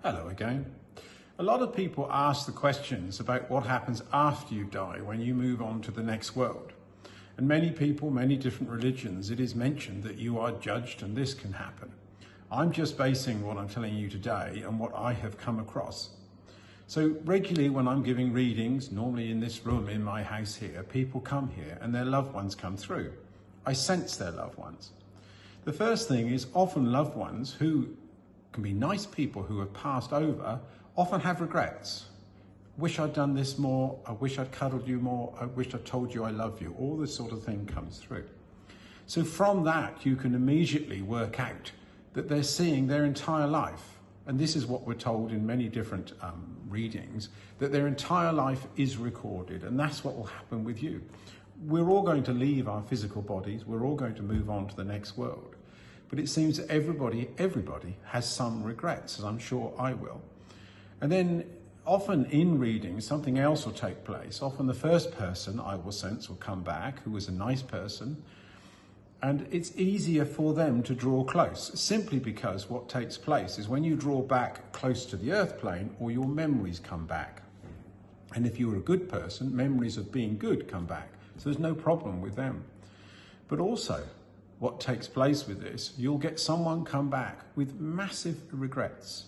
Hello again. A lot of people ask the questions about what happens after you die when you move on to the next world. And many people, many different religions, it is mentioned that you are judged and this can happen. I'm just basing what I'm telling you today on what I have come across. So regularly when I'm giving readings, normally in this room in my house here, people come here and their loved ones come through. I sense their loved ones. The first thing is often loved ones who can be nice people who have passed over, often have regrets. Wish I'd done this more, I wish I'd cuddled you more, I wish I'd told you I love you. All this sort of thing comes through. So from that, you can immediately work out that they're seeing their entire life. And this is what we're told in many different readings, that their entire life is recorded, and that's what will happen with you. We're all going to leave our physical bodies, we're all going to move on to the next world. But it seems that everybody has some regrets, as I'm sure I will. And then often in readings, something else will take place. Often the first person I will sense will come back, who was a nice person, and it's easier for them to draw close, simply because what takes place is when you draw back close to the earth plane, all your memories come back. And if you're a good person, memories of being good come back. So there's no problem with them. But also, what takes place with this, you'll get someone come back with massive regrets.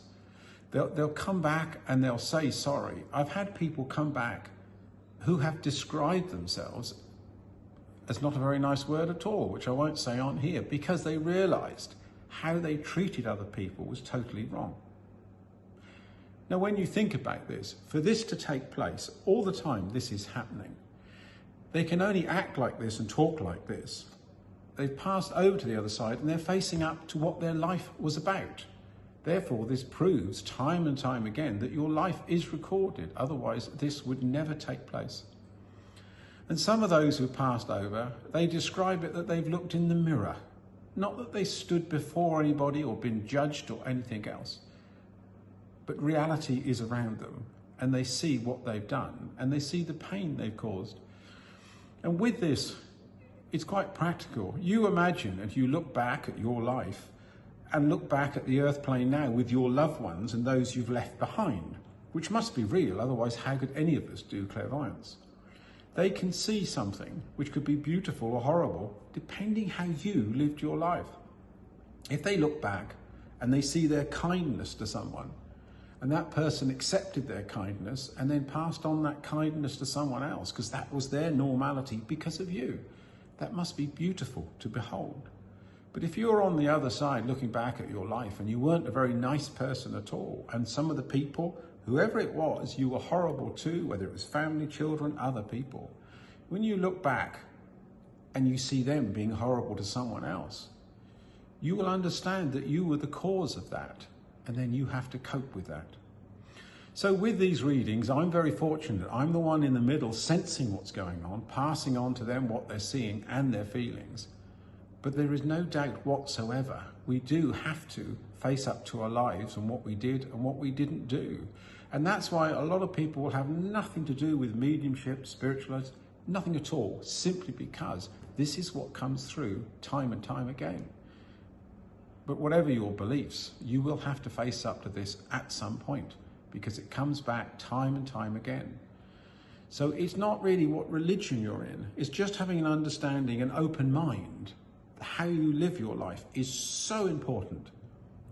They'll come back and they'll say sorry. I've had people come back who have described themselves as not a very nice word at all, which I won't say on here, because they realized how they treated other people was totally wrong. Now, when you think about this, for this to take place all the time, this is happening. They can only act like this and talk like this. They've passed over to the other side and they're facing up to what their life was about. Therefore, this proves time and time again that your life is recorded. Otherwise, this would never take place. And some of those who passed over, they describe it that they've looked in the mirror. Not that they stood before anybody or been judged or anything else. But reality is around them and they see what they've done and they see the pain they've caused. And with this, it's quite practical. You imagine and you look back at your life and look back at the earth plane now with your loved ones and those you've left behind, which must be real, otherwise how could any of us do clairvoyance? They can see something which could be beautiful or horrible, depending how you lived your life. If they look back and they see their kindness to someone, and that person accepted their kindness and then passed on that kindness to someone else because that was their normality because of you, that must be beautiful to behold. But if you're on the other side looking back at your life and you weren't a very nice person at all, and some of the people, whoever it was, you were horrible to, whether it was family, children, other people, when you look back and you see them being horrible to someone else, you will understand that you were the cause of that, and then you have to cope with that. So with these readings, I'm very fortunate. I'm the one in the middle sensing what's going on, passing on to them what they're seeing and their feelings. But there is no doubt whatsoever, we do have to face up to our lives and what we did and what we didn't do. And that's why a lot of people will have nothing to do with mediumship, spiritualism, nothing at all, simply because this is what comes through time and time again. But whatever your beliefs, you will have to face up to this at some point, because it comes back time and time again. So it's not really what religion you're in, it's just having an understanding, an open mind. How you live your life is so important,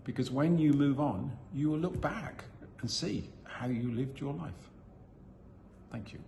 because when you move on, you will look back and see how you lived your life. Thank you.